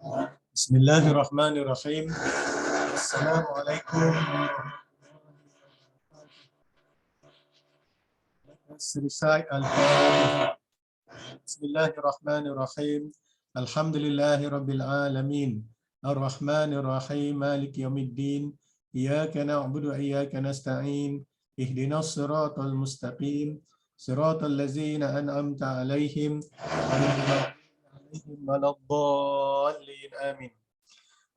Bismillahirrahmanirrahim. Assalamualaikum. Let's recite Al-Fatiha. Bismillahirrahmanirrahim. Alhamdulillahi Rabbil Alamin. Ar-Rahmanir-Rahim. Malik Yawmiddin. Iyaka na'budu wa iyaka nasta'in. Ihdinas siratal mustaqim. Siratal ladzina an'amta 'alaihim waladdallin. Amin.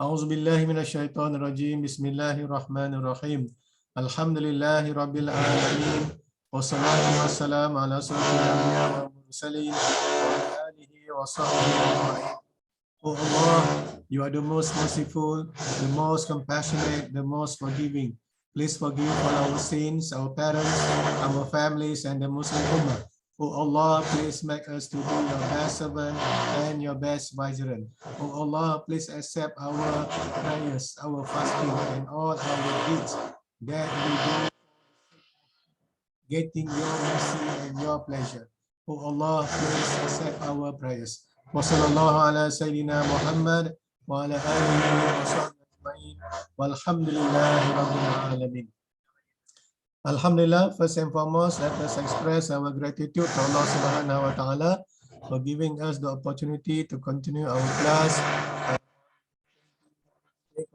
A'udzu billahi minasyaitonir rajim. Bismillahirrahmanirrahim. Alhamdulillahi rabbil alamin. Wassalatu wassalamu ala sayyidina mursalin wa ala alihi wa sahbihi ajma'in. Oh Allah, you are the most merciful, the most compassionate, the most forgiving. Please forgive all our sins, our parents, our families, and the Muslim Ummah. Oh Allah, please make us to be your best servant and your best vicegerent. Oh Allah, please accept our prayers, our fasting, and all our deeds that we do, getting your mercy and your pleasure. Oh Allah, please accept our prayers. Wa sallallahu ala sayyidina Muhammad wa ala alihi wa sahbihi ajma'in. Walhamdulillahi rabbil alamin. Alhamdulillah, first and foremost, let us express our gratitude to Allah Subhanahu wa Ta'ala for giving us the opportunity to continue our class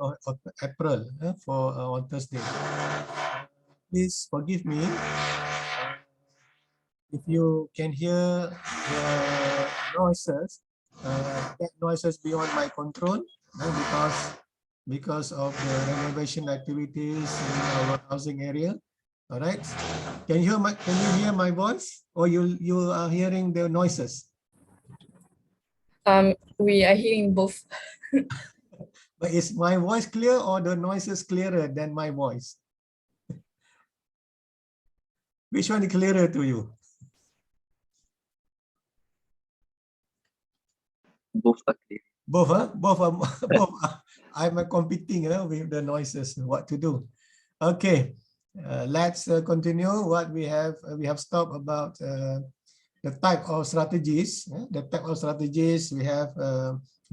of April for on Thursday. Please forgive me if you can hear the noises, that noises beyond my control because of the renovation activities in our housing area. All right. Can you hear my voice, or you are hearing the noises? We are hearing both. But is my voice clear or the noises clearer than my voice? Which one is clearer to you? Both are clear. Both, huh? Both I'm competing with the noises. What to do? Okay. Let's continue what we have. We have stopped about the type of strategies. The type of strategies we have: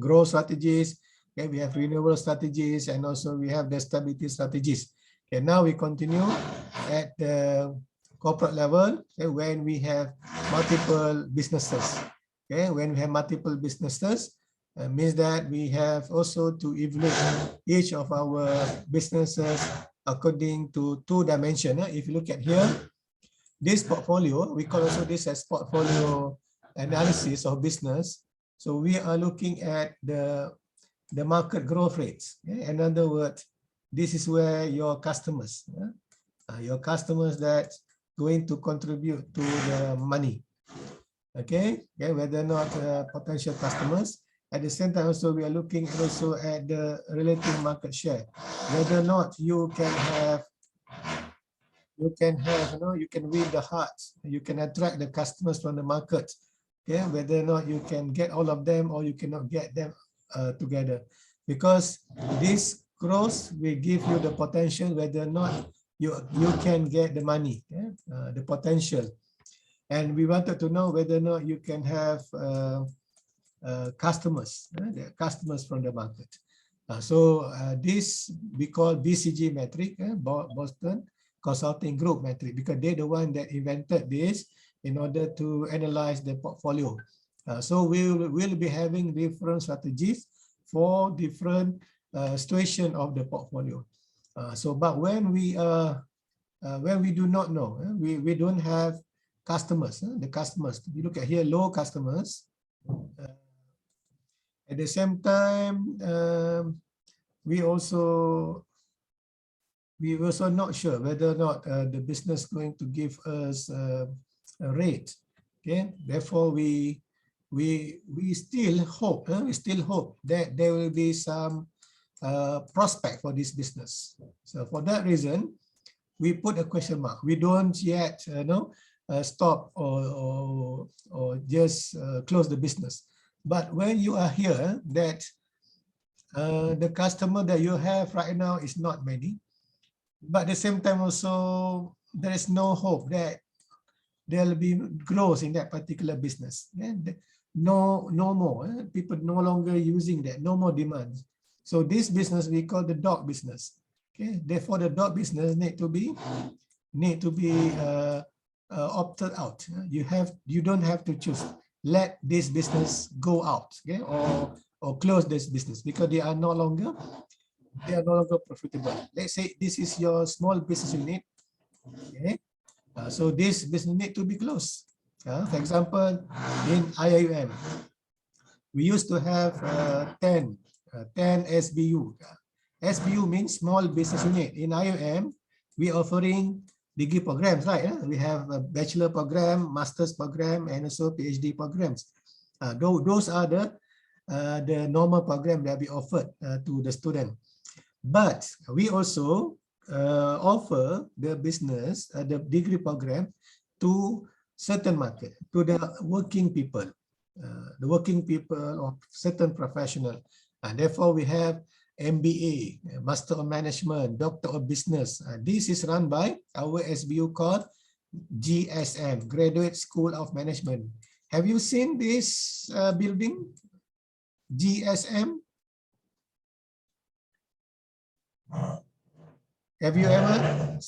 growth strategies. Okay, we have renewable strategies, and also we have the stability strategies. Okay, now we continue at the corporate level. Okay, when we have multiple businesses. Okay, when we have multiple businesses, means that we have also to evaluate each of our businesses according to two dimensions. If you look at here, this portfolio, we call also this as portfolio analysis of business. So we are looking at the market growth rates. In other words, this is where your customers that going to contribute to the money. Okay, whether or not potential customers. At the same time, also we are looking also at the relative market share, whether or not you can win the hearts, you can attract the customers from the market. Okay, whether or not you can get all of them or you cannot get them together, because this growth will give you the potential whether or not you can get the money, the potential. And we wanted to know whether or not you can have customers, the customers from the market. So this we call BCG metric, Boston Consulting Group metric, because they're the one that invented this in order to analyze the portfolio. So we will be having different strategies for different situation of the portfolio. But when we do not know, we don't have customers, the customers. You look at here, low customers. At the same time, we also not sure whether or not the business going to give us a rate. Okay, therefore we still hope that there will be some prospect for this business. So for that reason, we put a question mark. We don't yet stop or just close the business. But when you are here, that the customer that you have right now is not many, but at the same time also there is no hope that there will be growth in that particular business. no more. People no longer using that, no more demands. So this business we call the dog business. Okay, therefore the dog business need to be opted out. You don't have to choose. Let this business go out, okay, or close this business because they are no longer profitable. Let's say this is your small business unit. Okay, so this business need to be closed. For example, in IIUM, we used to have 10 SBU. SBU means small business unit. In IIM, we offering degree programs, right? We have a bachelor program, master's program, and also PhD programs. Those are the normal program that we offered to the student. But we also offer the business, the degree program to certain market, to the working people of certain professional. And therefore, we have MBA, Master of Management, Doctor of Business. This is run by our SBU called GSM, Graduate School of Management. Have you seen this building, GSM? Have you ever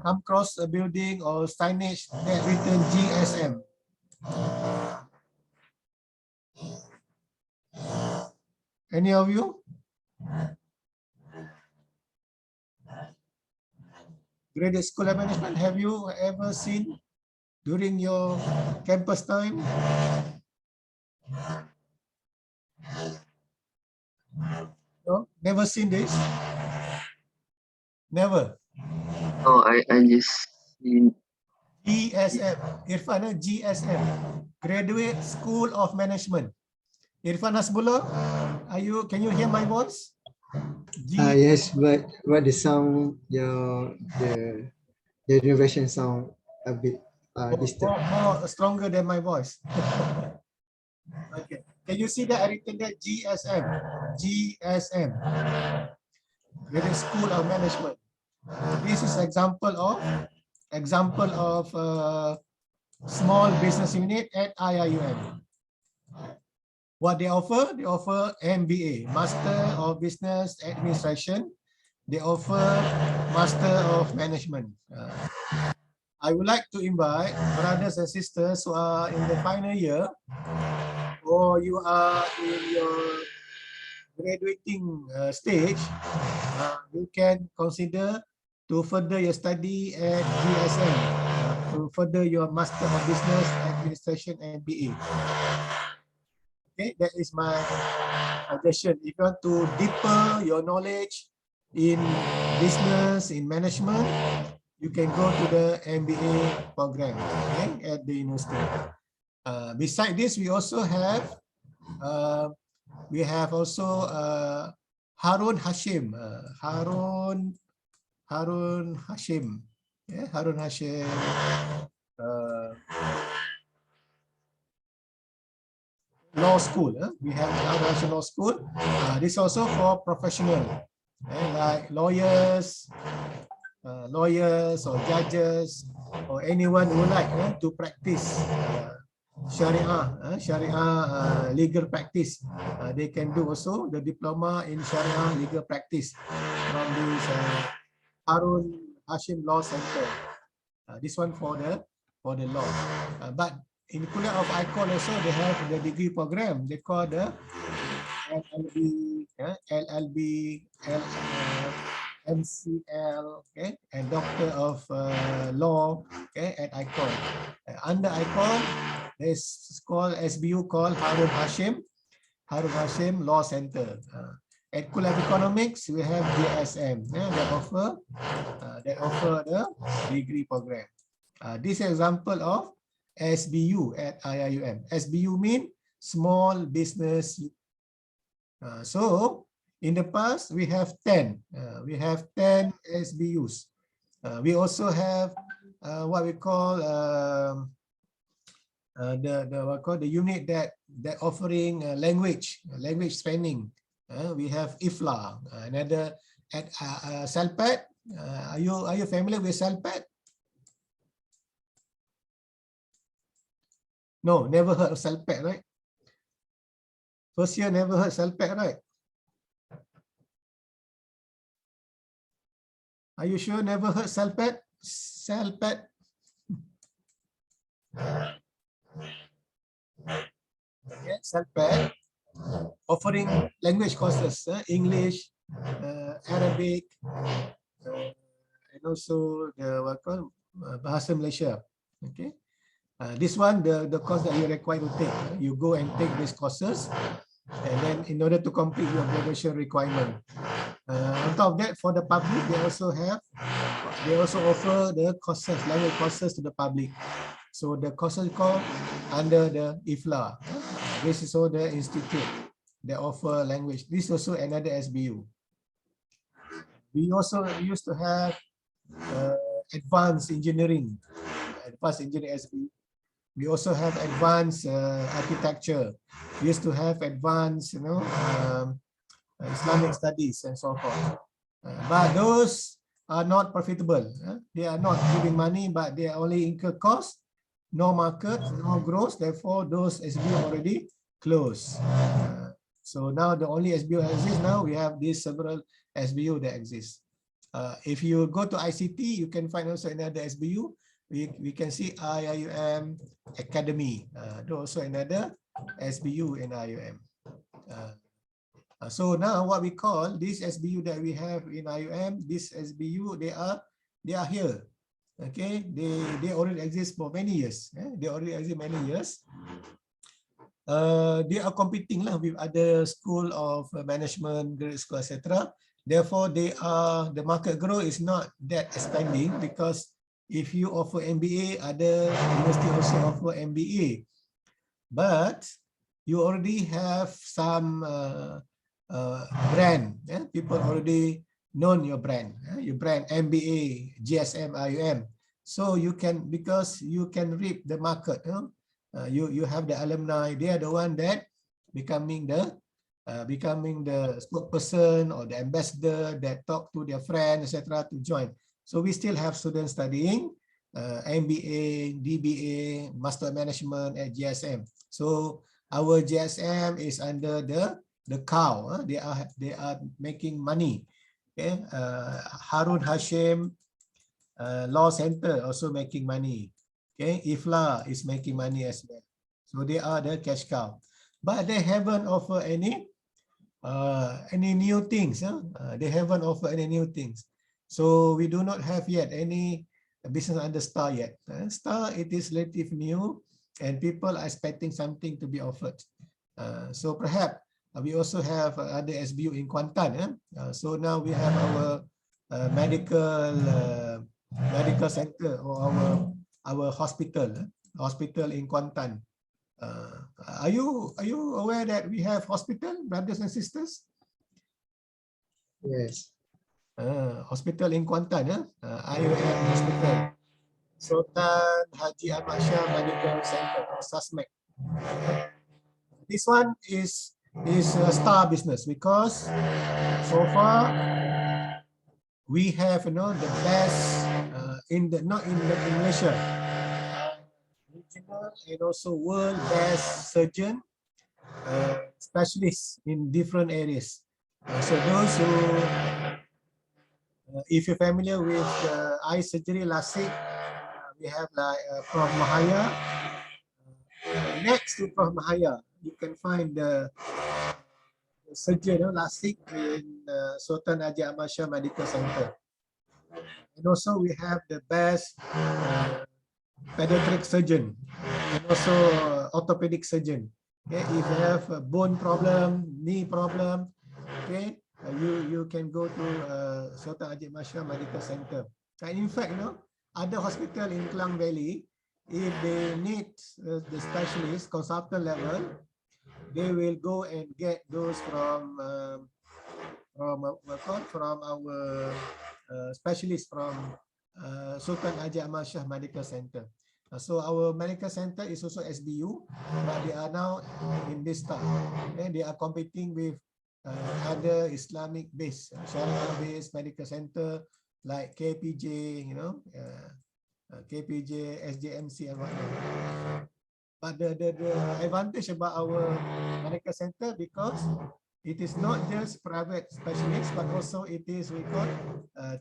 come across a building or signage that written GSM? Any of you? Graduate School of Management, have you ever seen during your campus time? No, never seen this? Never. Oh, I just seen GSM, Irfan, GSM, Graduate School of Management. Irfan Hasbullah, can you hear my voice? Yes, but the sound, the innovation sound a bit distant. More stronger than my voice. Okay. Can you see that I written that GSM? GSM, Graduate School of Management. This is example of small business unit at IIUM. What they offer? They offer MBA, Master of Business Administration. They offer Master of Management. I would like to invite brothers and sisters who are in the final year or you are in your graduating stage, you can consider to further your study at GSM, to further your Master of Business Administration MBA. Okay, that is my suggestion. If you want to deepen your knowledge in business, in management, you can go to the MBA program, okay, at the university. Besides this, we also have Harun Hashim. Harun Hashim. Yeah, Harun Hashim. Law School. We have Harun Hashim Law School. This also for professional, like lawyers or judges or anyone who like to practice Sharia legal practice. They can do also the diploma in Sharia legal practice from this Harun Hashim Law Center. This one for the law. But in Kuliah of ICOL also they have the degree program. They call the LLB, MCL, okay, and Doctor of Law, okay, at ICOL. Under ICOL, there's called SBU called Harun Hashim Law Center. At Kuliah of Economics, we have GSM that offer the degree program. This is example of SBU at IIUM. SBU means small business. So in the past we have 10. We have 10 SBUs. We also have what we call the unit that offering language training. We have IFLA. Another at CELPAD. Are you familiar with CELPAD? No, never heard of Salpet, right? First year never heard Salpet, right? Are you sure never heard Salpet? Salpet? Yeah, Salpet offering language courses, English, Arabic, and also the what called Bahasa Malaysia. Okay. This one, the course that you require to take, you go and take these courses, and then in order to complete your graduation requirement. On top of that, for the public, they also offer the courses, language courses to the public. So the courses called under the IFLA. This is also the institute that offer language. This is also another SBU. We also used to have advanced engineering SBU. We also have advanced architecture. We used to have advanced, Islamic studies and so forth. But those are not profitable. They are not giving money, but they are only incur cost, no market, no growth. Therefore, those SBU already closed. So now the only SBU that exists now, we have these several SBU that exist. If you go to ICT, you can find also another SBU. We can see IUM Academy. Also another SBU in IUM. So now what we call this SBU that we have in IUM, this SBU, they are here. Okay, they already exist for many years. They already exist many years. They are competing with other school of management, grade school, etc. Therefore, the market growth is not that expanding, because if you offer MBA, other university also offer MBA, but you already have some brand. People already know your brand. Your brand MBA, GSM, IUM. So you can, because you can reap the market. You have the alumni. They are the one that becoming the spokesperson or the ambassador that talk to their friends, etc. to join. So we still have students studying MBA, DBA, Master Management at GSM. So our GSM is under the cow. They are making money. Okay, Harun Hashim Law Center also making money. Okay, IFLA is making money as well. So they are the cash cow, but they haven't offered any new things. They haven't offered any new things. So we do not have yet any business under Star yet. Star, it is relatively new, and people are expecting something to be offered. So perhaps we also have other SBU in Kuantan. So now we have our medical center, or our hospital in Kuantan. Are you aware that we have hospital, brothers and sisters? Yes. Hospital in Kuantan, IUM Hospital, Sultan Haji Ahmad Shah Medical Center, or SASMEC. This one is a star business, because so far we have the best in Malaysia, regional and also world best surgeon, specialists in different areas. So those who, if you're familiar with eye surgery, LASIK, we have like Prof. Mahaya. Next to Prof. Mahaya, you can find the surgeon LASIK in Sultan Haji Ahmad Shah Medical Center. And also we have the best pediatric surgeon, and also orthopedic surgeon. Okay, if you have a bone problem, knee problem, okay, you can go to Sultan Haji Ahmad Shah Medical Center. And in fact, other hospital in Klang Valley, if they need the specialist consultant level, they will go and get those from our specialists from Sultan Haji Ahmad Shah Medical Center. So our medical center is also SBU, but they are now in this time, and they are competing with other Islamic-based, Sharia-based medical center like KPJ, KPJ, SJMC, and whatnot. But the advantage about our medical center, because it is not just private specialists, but also it is, we call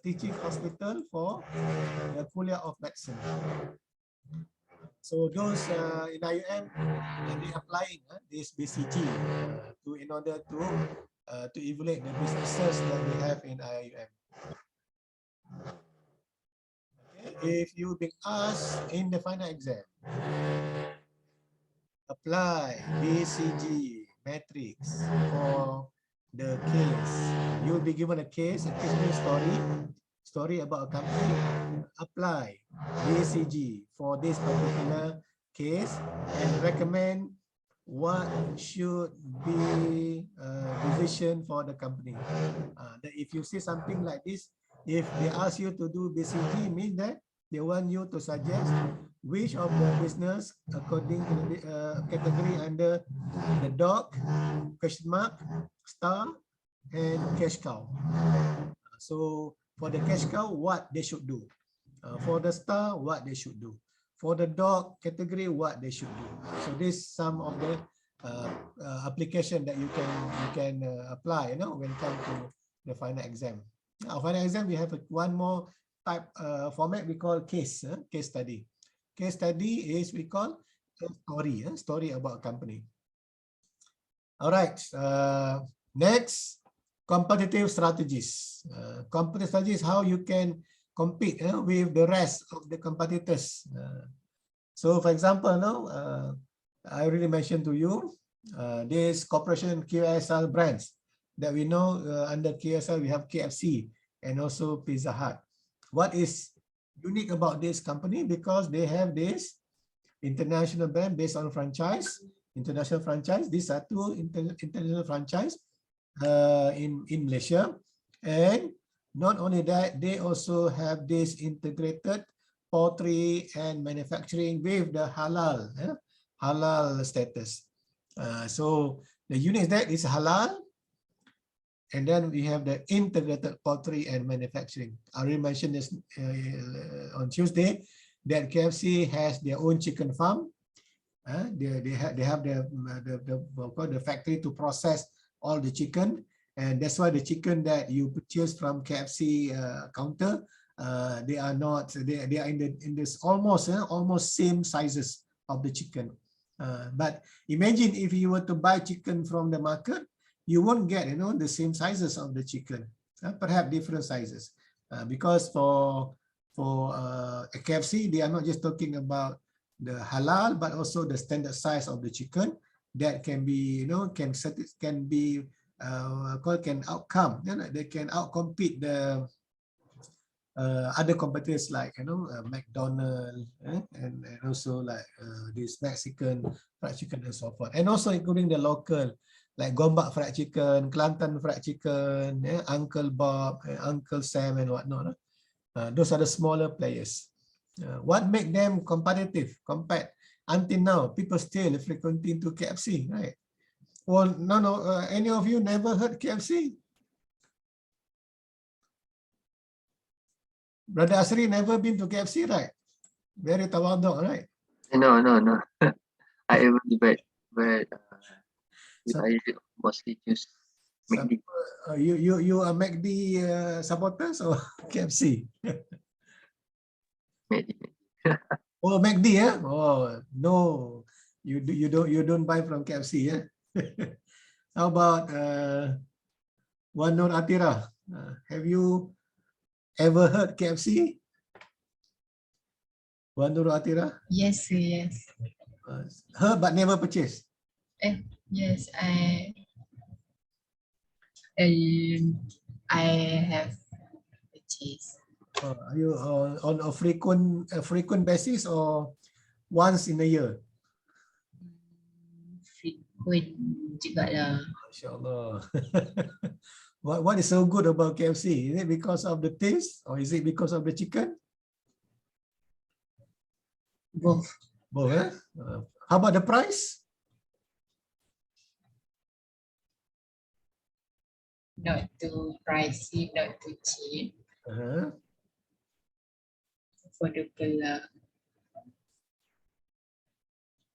teaching hospital for the Kuliah of Medicine. So those in IUM, they applying this BCG in order to evaluate the businesses that we have in IUM. Okay. If you been asked in the final exam, apply BCG matrix for the case. You will be given a case story about a company. Apply BCG for this particular case and recommend what should be decision for the company. That if you see something like this, if they ask you to do BCG, means that they want you to suggest which of the business according to the category under the dog, question mark, star, and cash cow. So for the cash cow, what they should do. For the star, what they should do. For the dog category, what they should do. So this some of the application that you can apply, when it comes to the final exam. Now, final exam, we have one more type format we call case study. Case study is we call a story about a company. All right. Next, competitive strategies. Competitive strategies, how you can compete with the rest of the competitors. So, for example, I already mentioned to you this corporation QSL brands that we know under QSL we have KFC and also Pizza Hut. What is unique about this company? Because they have this international brand based on franchise, international franchise. These are two international franchise in Malaysia, and not only that, they also have this integrated poultry and manufacturing with the halal status. So the unit that is halal, and then we have the integrated poultry and manufacturing. I already mentioned this on Tuesday that KFC has their own chicken farm. They have the factory to process all the chicken, and that's why the chicken that you purchase from KFC counter, they are in this almost same sizes of the chicken. But imagine if you were to buy chicken from the market, you won't get the same sizes of the chicken, perhaps different sizes, because for KFC they are not just talking about the halal but also the standard size of the chicken that can be can they can outcompete the other competitors like McDonald's and also like this Mexican fried chicken and so forth, and also including the local like Gombak fried chicken, Kelantan fried chicken, Uncle Bob, Uncle Sam and whatnot. Those are the smaller players. What make them competitive compared until now? People still frequenting to KFC, right? Well, no, any of you never heard KFC? Brother Asri never been to KFC, right? Very tawaduk, right? No. I haven't but I mostly choose McD. You are McD supporters or KFC? McD. Oh, McD, yeah? Oh, no, you don't buy from KFC, yeah? How about Wan Nur Atira? Have you ever heard KFC? Wan Nur Atira? Yes. Heard but never purchased. Yes, I have purchased. Are you on a frequent basis or once in a year? Frequent juga lah. Masya-Allah. What is so good about KFC? Is it because of the taste or is it because of the chicken? Both. Both, eh? How about the price? Not too pricey, not too cheap. Affordable lah.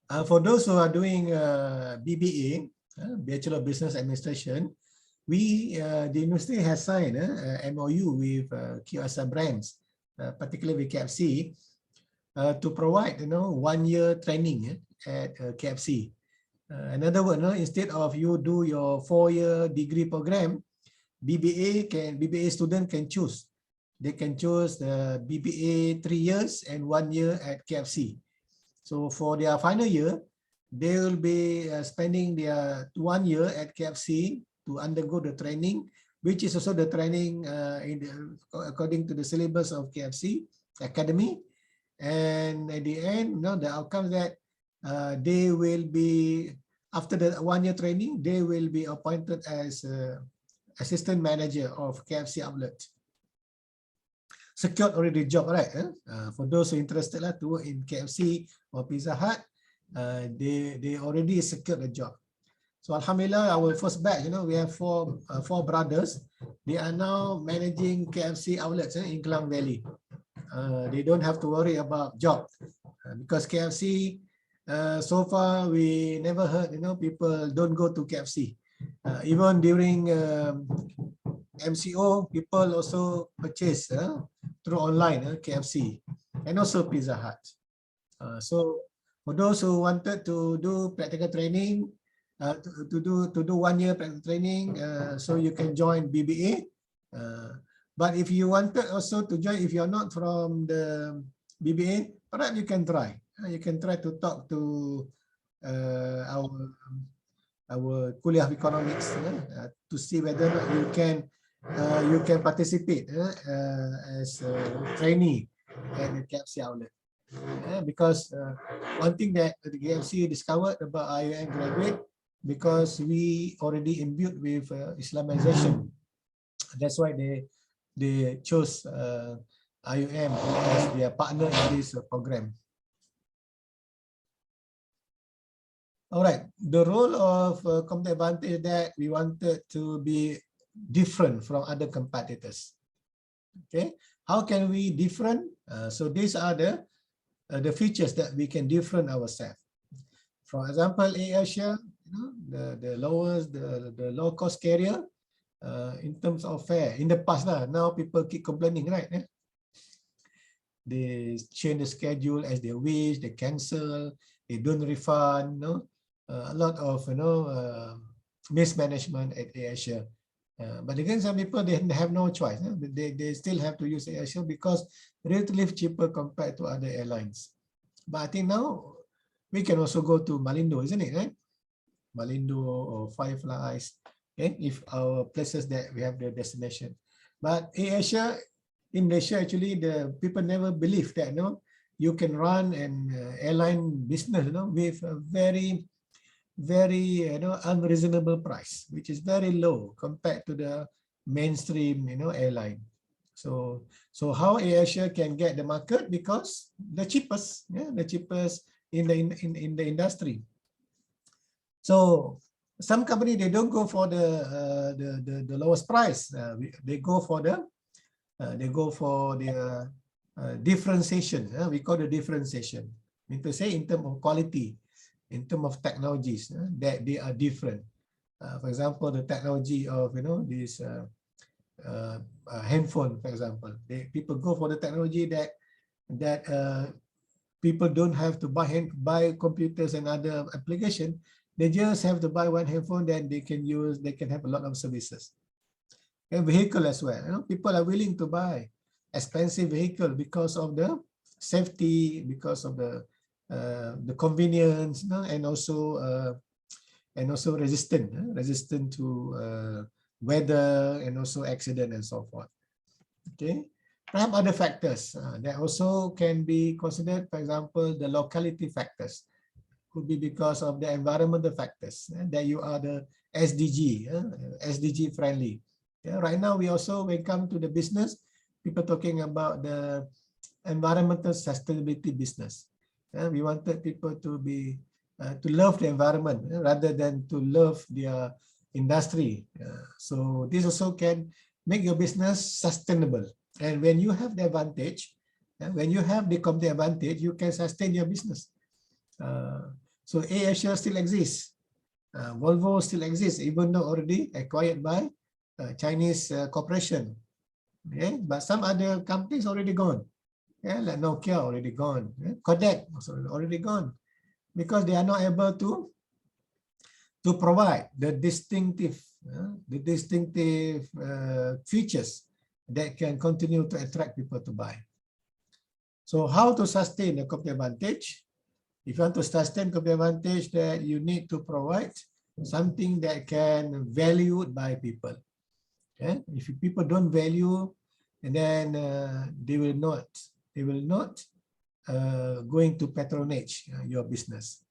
For those who are doing BBA, Bachelor of Business Administration, the university has signed a MOU with QSR brands, particularly with KFC, to provide 1 year training at KFC. In other words, instead of you do your 4-year degree program, BBA student can choose. They can choose the BBA 3 years and 1 year at KFC. So for their final year, they will be spending their 1 year at KFC to undergo the training, which is also the training according to the syllabus of KFC Academy. And at the end, the outcome that they will be, after the 1 year training, they will be appointed as assistant manager of KFC outlet. Secured already job, right? For those who are interested to work in KFC or Pizza Hut, they already secured a job. So Alhamdulillah, our first batch, we have four brothers. They are now managing KFC outlets in Klang Valley. They don't have to worry about job because KFC, so far we never heard, people don't go to KFC. Even during MCO, people also purchase through online KFC and also Pizza Hut. So for those who wanted to do practical training, to do 1 year practical training, so you can join BBA. But if you wanted also to join, if you're not from the BBA, perhaps you can try. You can try to talk to our Kuliah of Economics to see whether you can participate as a trainee at the KFC outlet. Because one thing that the KFC discovered about IUM graduate, because we already imbued with Islamization. That's why they chose IUM as their partner in this program. All right, the role of competitive advantage that we wanted to be different from other competitors. Okay, how can we different? So these are the features that we can different ourselves. For example, AirAsia, the low cost carrier in terms of fare. In the past, now people keep complaining, right? They change the schedule as they wish, they cancel, they don't refund. A lot of mismanagement at AirAsia. But again, some people they have no choice. They still have to use AirAsia because relatively cheaper compared to other airlines. But I think now we can also go to Malindo, isn't it? Right? Malindo or Fireflies, okay? If our places that we have the destination. But AirAsia in Malaysia, actually, the people never believe that you can run an airline business with a very unreasonable price, which is very low compared to the mainstream airline. So how AirAsia can get the market? Because the cheapest in the industry. So some company they don't go for the lowest price. They go for the differentiation. We call the differentiation. I mean to say in terms of quality, in terms of technologies, that they are different. For example, the technology of this handphone, for example, people go for the technology that people don't have to buy computers and other application. They just have to buy one handphone, then they can have a lot of services. And vehicle as well. People are willing to buy expensive vehicle because of the safety, because of the convenience, and also resistant to weather and also accident and so forth. Okay, perhaps other factors that also can be considered. For example, the locality factors could be because of the environmental factors that you are the SDG friendly. Yeah, right now we also, when it comes to the business, people talking about the environmental sustainability business. We wanted people to be to love the environment rather than to love their industry. So this also can make your business sustainable. And when you have the advantage, when you have the competitive advantage, you can sustain your business. So AirAsia still exists. Volvo still exists, even though already acquired by Chinese corporation. Okay, but some other companies already gone. Yeah, like Nokia already gone. Kodak also already gone because they are not able to provide the distinctive features that can continue to attract people to buy. So how to sustain the competitive advantage? If you want to sustain competitive advantage, that you need to provide something that can valued by people. Okay? If people don't value, and then they will not going to patronage your business.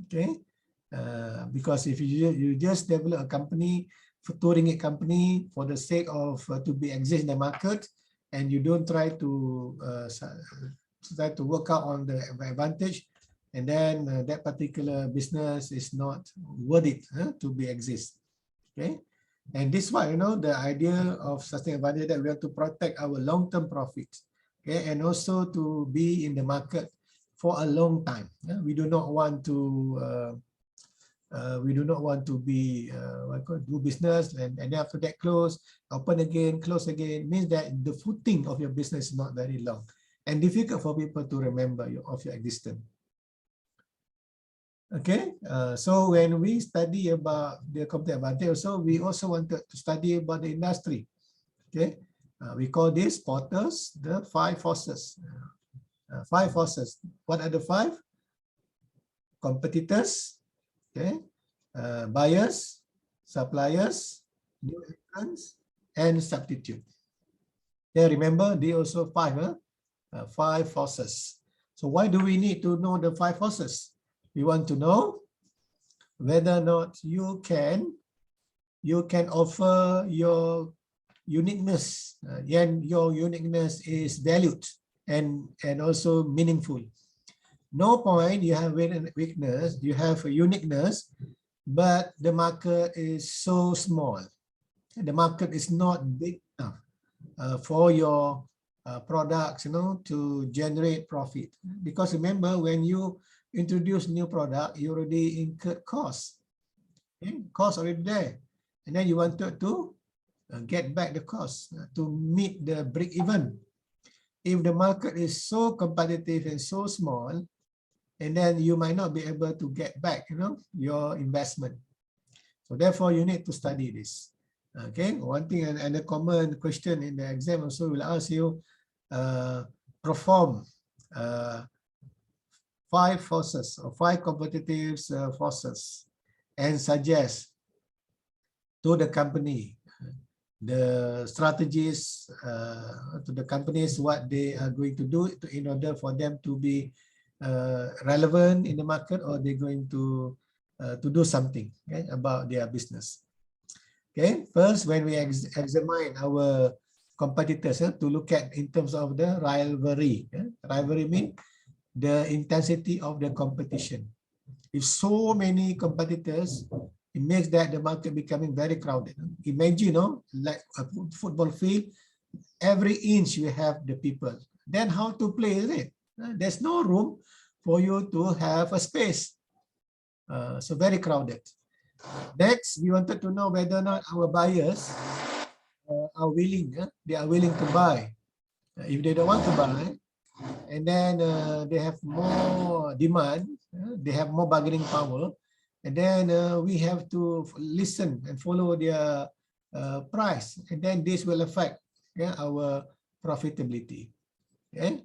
Okay, because if you just develop a company, touring a company for the sake of to be exist in the market, and you don't try to work out on the advantage, and then that particular business is not worth it to be exist. Okay, and this is why the idea of sustainable advantage, that we have to protect our long-term profits. Okay, and also to be in the market for a long time. We do not want to be do business and then after that close, open again, close again. Means that the footing of your business is not very long and difficult for people to remember of your existence. Okay, so when we study about the competitive advantage, also we also wanted to study about the industry. Okay, we call this Porter's the 5 forces. 5 forces. What are the 5? Competitors, okay, buyers, suppliers, new entrants, and substitute. Yeah, remember they also 5 forces. So why do we need to know the 5 forces? We want to know whether or not you can offer your uniqueness, and your uniqueness is valued and also meaningful. No point you have weakness, you have a uniqueness, but the market is so small. The market is not big enough for your products, to generate profit. Because remember, when you introduce new product, you already incurred costs. Okay? Cost already there, and then you wanted to get back the cost to meet the break even. If the market is so competitive and so small, and then you might not be able to get back, your investment. So therefore, you need to study this. Okay, one thing and a common question in the exam also will ask you, perform 5 forces or 5 competitive forces and suggest to the company the strategies, to the companies what they are going to do in order for them to be relevant in the market, or they're going to do something, okay, about their business. Okay, first when we examine our competitors, to look at in terms of the rivalry. Rivalry means the intensity of the competition. If so many competitors, it makes that the market becoming very crowded. Imagine, like a football field, every inch you have the people. Then how to play, is it? There's no room for you to have a space. So very crowded. Next, we wanted to know whether or not our buyers are willing. They are willing to buy. If they don't want to buy, and then they have more demand, they have more bargaining power, and then we have to listen and follow their price, and then this will affect our profitability. Okay,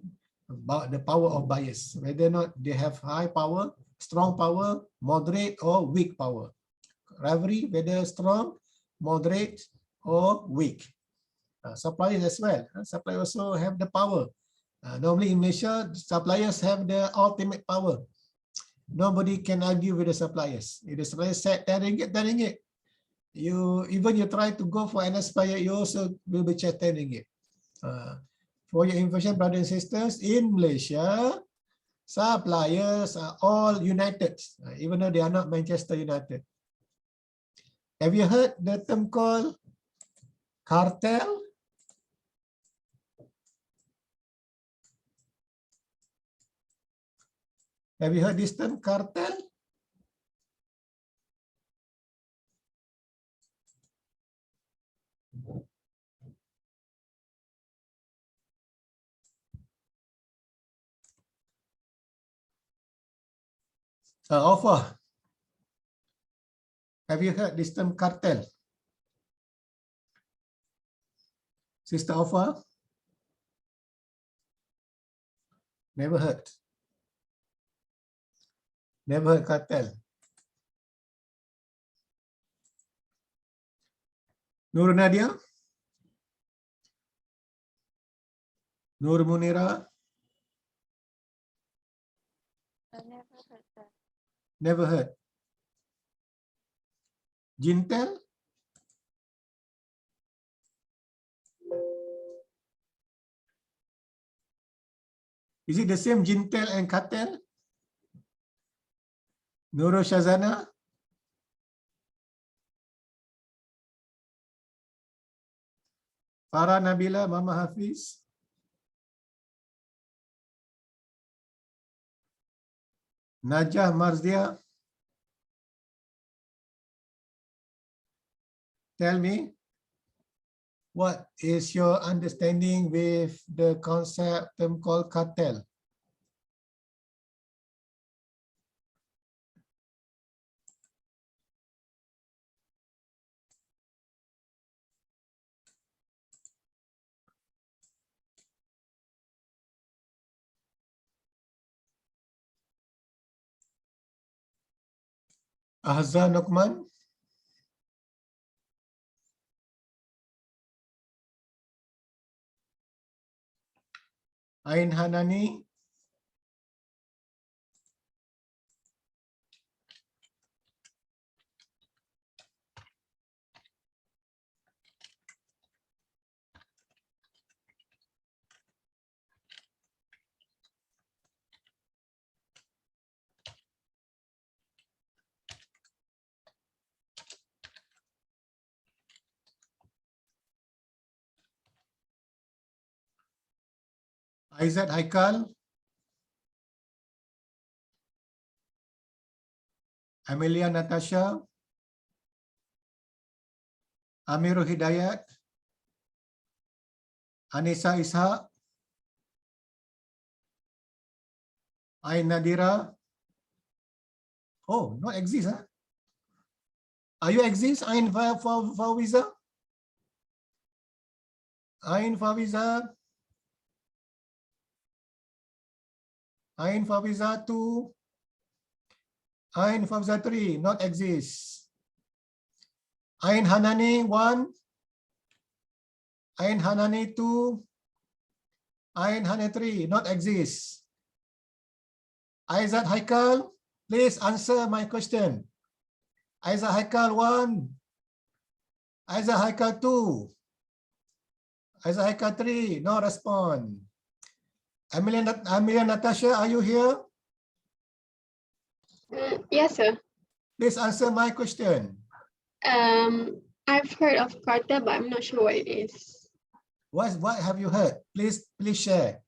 about the power of buyers, whether or not they have high power, strong power, moderate or weak power. Rivalry, whether strong, moderate or weak. Suppliers as well. Suppliers also have the power. Normally in Malaysia, suppliers have the ultimate power. Nobody can argue with the suppliers. If the suppliers said 10 ringgit, 10 ringgit. You try to go for an aspire, you also will be charged 10 ringgit. For your information, brothers and sisters, in Malaysia, suppliers are all united, even though they are not Manchester United. Have you heard the term called cartel? Have you heard this term, cartel? Offer. Have you heard this term cartel? Sister Offer? Never heard. Never heard cartel. Nur Nadia? Nur Munira? Never heard. Jintel? Is it the same Jintel and cartel? Nurul Shazana? Farah Nabila, Mama Hafiz? Najah Marzia? Tell me, what is your understanding with the concept term called cartel? Ahza Nukman? Ain Hanani? Aizat Haikal? Amelia Natasha? Amirul Hidayat? Anissa Ishaq? Ain Nadira? Oh, not exist, huh? Are you exist, Ain Fawiza? Ain Fawiza? Ain Fawiza 2? Ain Fawiza 3, not exist. Ain Hanani 1? Ain Hanani 2? Ain Hanani 3, not exist. Aizat Haikal, please answer my question. Aizat Haikal 1? Aizat Haikal 2? Aizat Haikal 3, no respond. Amelia Natasha, are you here? Yes, sir. Please answer my question. I've heard of cartel, but I'm not sure what it is. What have you heard? Please share.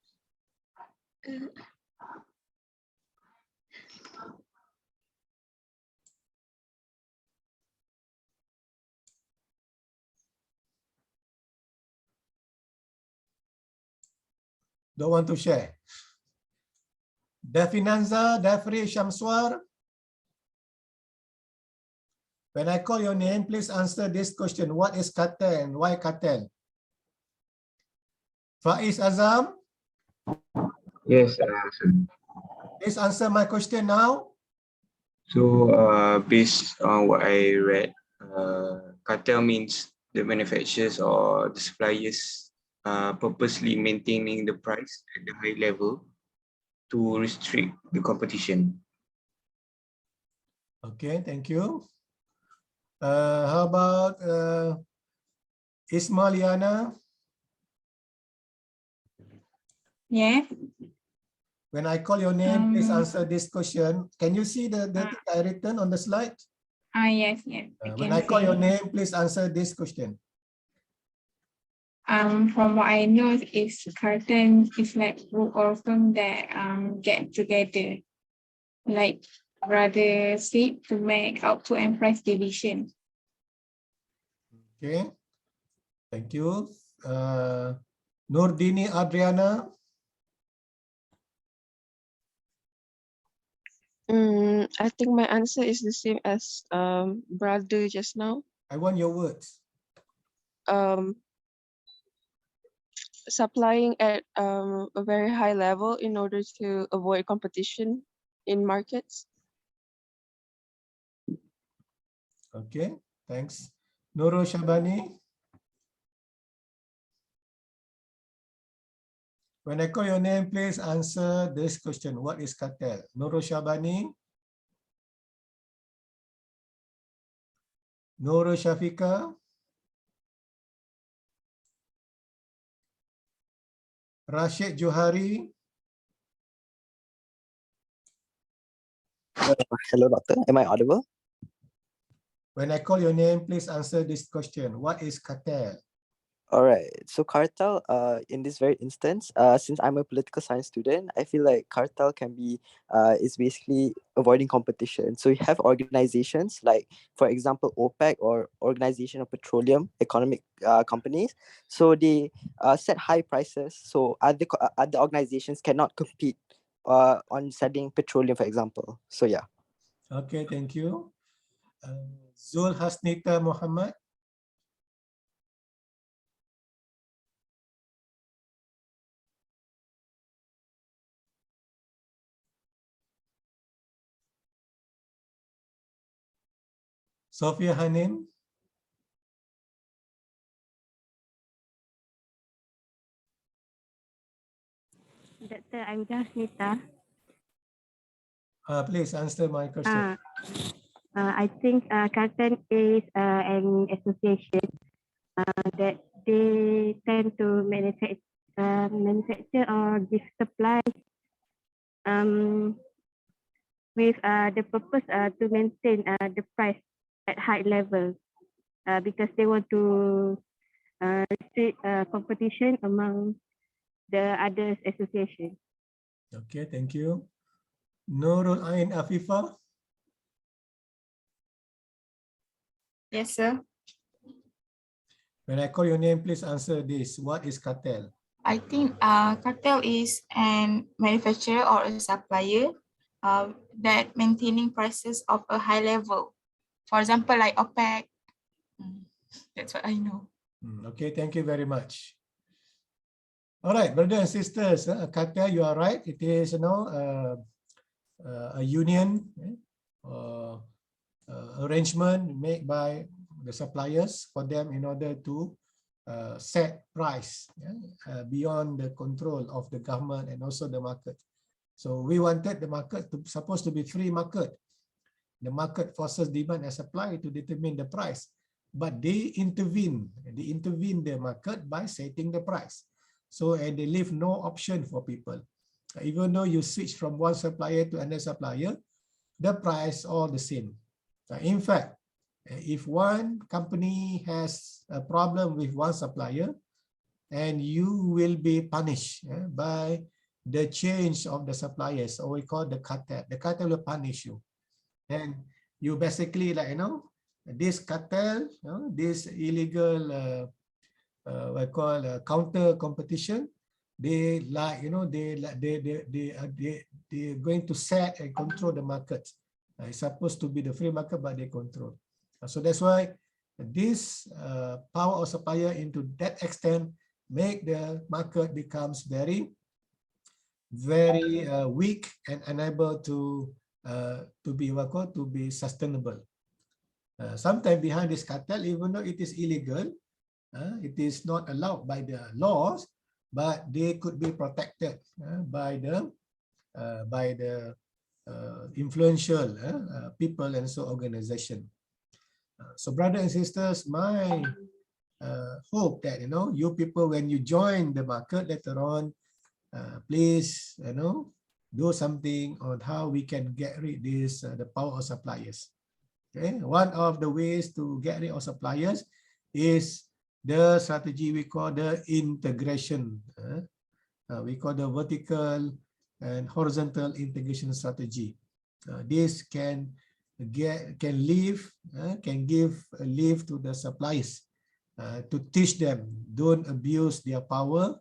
Don't want to share. Definanza, Defri Shamswar. When I call your name, please answer this question. What is cartel and why cartel? Faiz Azam. Yes, sir. Please answer my question now. So, based on what I read, cartel means the manufacturers or the suppliers purposely maintaining the price at the high level to restrict the competition. Okay, thank you. How about Ismailiana? Yeah. When I call your name, please answer this question. Can you see the thing I written on the slide? Yes. When I call your name, please answer this question. From what I know, is cartel is like group or firm that get together, like rather seek to make output and price division. Okay. Thank you. Nordini Adriana. I think my answer is the same as brother just now. I want your words. Supplying at a very high level in order to avoid competition in markets. Okay, thanks. Nurul Shabani. When I call your name, please answer this question. What is cartel? Nurul Shabani. Nurul Shafika. Rashid Johari. Hello, doctor. Am I audible? When I call your name, please answer this question. What is cartel? All right. So cartel, in this very instance, since I'm a political science student, I feel like cartel can be, is basically avoiding competition. So you have organizations like, for example, OPEC or Organization of Petroleum Economic Companies. So they set high prices. So other organizations cannot compete on selling petroleum, for example. So yeah. Okay, thank you. Zul Hasnita Muhammad. Sophia Hanim. Doctor, I'm just Nita. Please answer my question. I think cartel is an association that they tend to manufacture or give supply with the purpose to maintain the price at high level because they want to restrict competition among the other associations. Okay, thank you. Nurul Ain Afifah. Yes, sir. When I call your name, please answer this. What is cartel? I think cartel is an manufacturer or a supplier that maintaining prices of a high level. For example, like OPEC. That's what I know. Okay, thank you very much. All right, brothers and sisters, cartel, you are right. It is, a union arrangement made by the suppliers for them in order to set price beyond the control of the government and also the market. So we wanted the market to supposed to be free market. The market forces demand and supply to determine the price, but they intervene the market by setting the price. So and they leave no option for people. Even though you switch from one supplier to another supplier, the price all the same. In fact, if one company has a problem with one supplier, and you will be punished by the change of the suppliers, or we call the cartel. The cartel will punish you. And you basically this cartel, this illegal, we call counter competition. They they're going to set and control the market. It's supposed to be the free market, but they control. So that's why this power of supplier into that extent make the market becomes very weak and unable to be sustainable. Sometimes behind this cartel, even though it is illegal, it is not allowed by the laws, but they could be protected by the influential people and so organization. So brothers and sisters, my hope that you people, when you join the market later on, please do something on how we can get rid this the power of suppliers. Okay, one of the ways to get rid of suppliers is the strategy we call the integration. We call the vertical and horizontal integration strategy. This can give a lift to the suppliers to teach them, don't abuse their power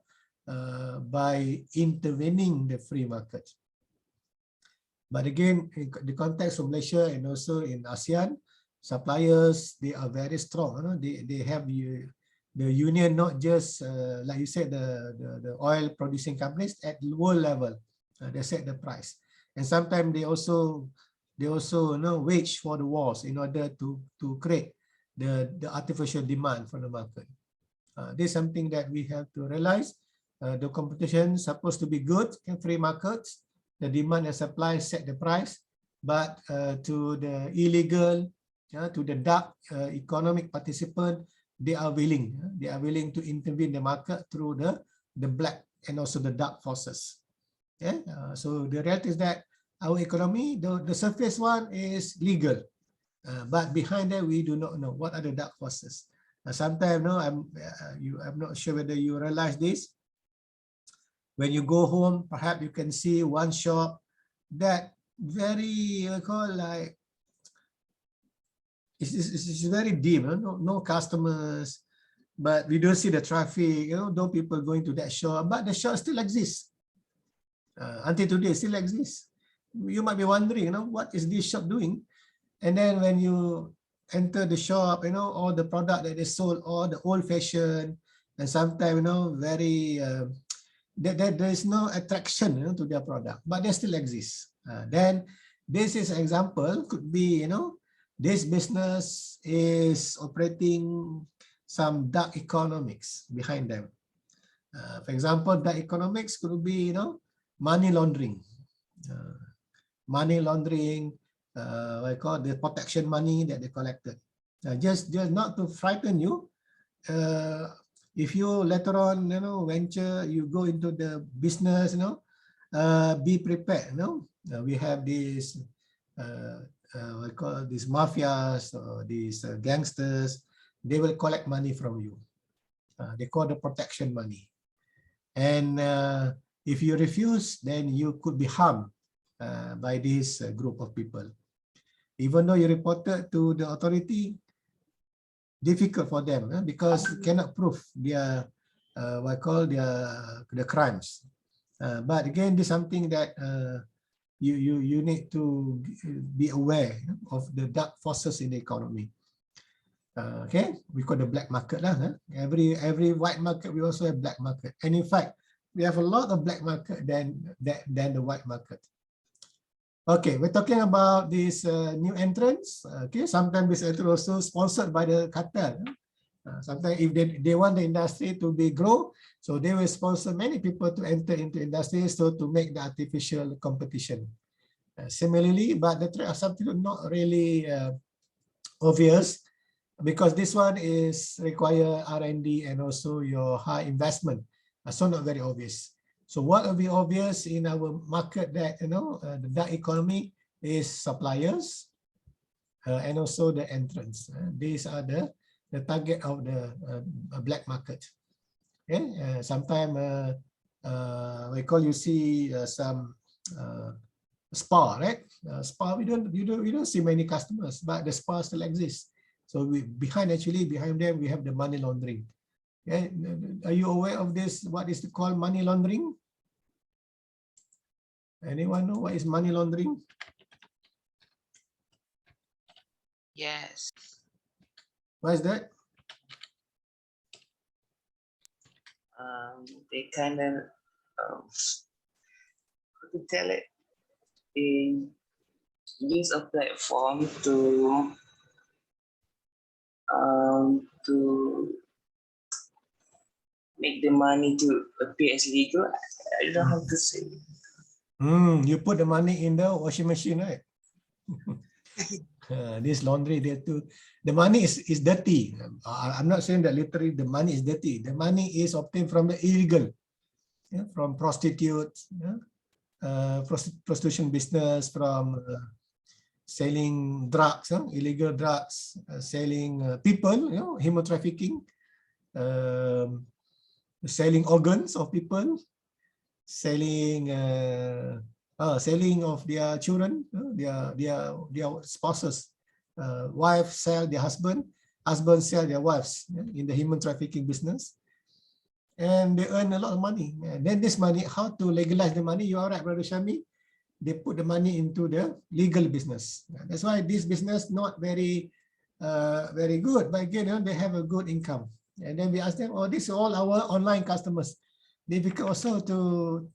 by intervening the free market. But again, in the context of Malaysia and also in ASEAN, suppliers, they are very strong. You know? They have the union, not just like you said, the oil producing companies at world level. They set the price, and sometimes they also wage for the wars in order to create the artificial demand for the market. This is something that we have to realize. The competition is supposed to be good in free markets. The demand and supply set the price, but to the illegal, to the dark economic participant, they are willing to intervene the market through the black and also the dark forces. So the reality is that our economy, the surface one is legal, but behind that we do not know what are the dark forces. Sometimes I'm not sure whether you realize this. When you go home, perhaps you can see one shop that very it's very dim, no customers, but we don't see the traffic, no people going to that shop, but the shop still exists. Until today, still exists. You might be wondering, what is this shop doing? And then when you enter the shop, all the product that they sold, all the old-fashioned, and sometimes, very there is no attraction to their product, but they still exist. Then this is an example, could be, this business is operating some dark economics behind them. For example, dark economics could be, money laundering. Money laundering, what I call the protection money that they collected. Just not to frighten you. If you later on, venture, you go into the business, be prepared. We have these, we call these mafias or these gangsters. They will collect money from you. They call the protection money. And if you refuse, then you could be harmed by this group of people. Even though you reported to the authority, difficult for them because you cannot prove their what I call the crimes. But again, this is something that you need to be aware of the dark forces in the economy. Okay, we call the black market lah. Every white market we also have black market, and in fact we have a lot of black market than the white market. Okay, we're talking about these new entrants. Okay, sometimes this entrance also sponsored by the cartel. Sometimes if they want the industry to be grow, so they will sponsor many people to enter into industry, so to make the artificial competition. Similarly, but the trade are something not really obvious, because this one is require R&D and also your high investment. So not very obvious. So what will be obvious in our market that, the dark economy is suppliers and also the entrants. These are the target of the black market. Okay, sometimes we call you see some spa, right? Spa we don't see many customers, but the spa still exists. So behind them we have the money laundering. Okay, are you aware of this? What is called money laundering? Anyone know what is money laundering? Yes. What is that? They kind of, how to tell it? They use a platform to make the money to appear as legal. I don't know how to say. You put the money in the washing machine, right? This laundry there too. The money is dirty. I'm not saying that literally the money is dirty. The money is obtained from the illegal, from prostitutes, prostitution business, from selling drugs, illegal drugs, selling people, human trafficking, selling organs of people, selling of their children, their spouses, wife sell their husband. husbands sell their wives in the human trafficking business, and they earn a lot of money. And then this money, how to legalize the money? You are right, Brother Shami. They put the money into the legal business. That's why this business not very good, but again, they have a good income. And then we ask them, oh, this is all our online customers. Difficult also to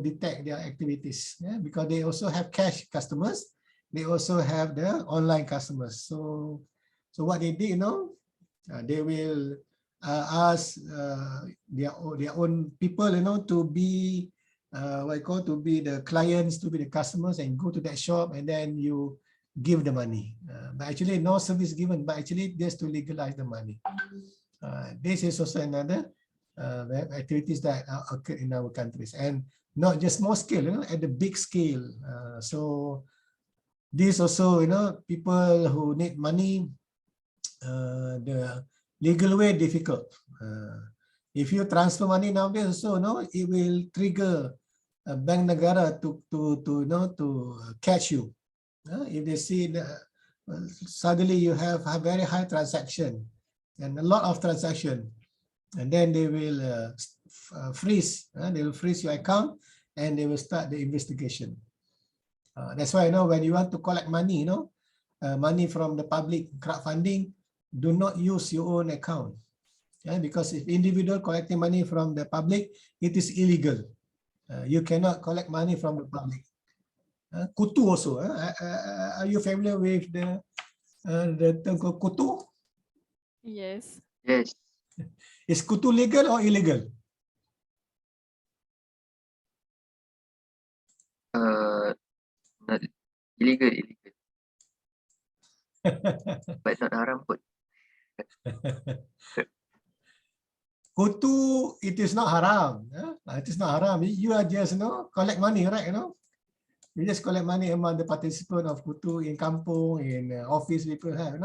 detect their activities, because they also have cash customers. They also have the online customers. So what they did, they will ask their own people, to be to be the clients, to be the customers, and go to that shop, and then you give the money. But actually no service given, but actually just to legalize the money. This is also another activities that occur in our countries, and not just small scale, at the big scale. So this also, people who need money, the legal way difficult. If you transfer money nowadays, also, it will trigger a bank negara to catch you. If they see that suddenly you have a very high transaction and a lot of transaction, and then they will freeze. They will freeze your account, and they will start the investigation. That's why, when you want to collect money, money from the public crowdfunding, do not use your own account. Because if individual collecting money from the public, it is illegal. You cannot collect money from the public. Kutu also. Are you familiar with the term called kutu? Yes. Yes. Is kutu legal or illegal? Not illegal, but not haram pun. Kutu, it is not haram. It is not haram. You are just, collect money, right? You just collect money among the participants of kutu in kampung, in office people have,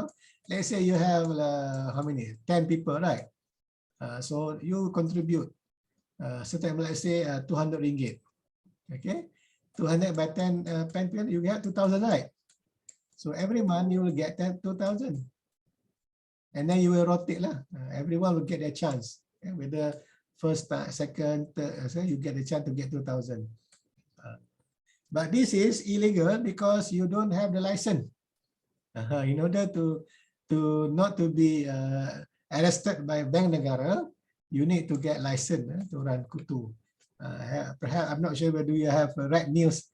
Let's say you have how many? 10 people, right? So you contribute certain, let's say 200 ringgit. Okay, 200 by 10 people, you get 2,000, right? So every month you will get 2,000. And then you will rotate lah. Everyone will get their chance. With the first, second, third, so you get the chance to get 2,000. But this is illegal because you don't have the license. In order to not to be arrested by bank negara, you need to get license to run kutu. Perhaps I'm not sure whether you have read news.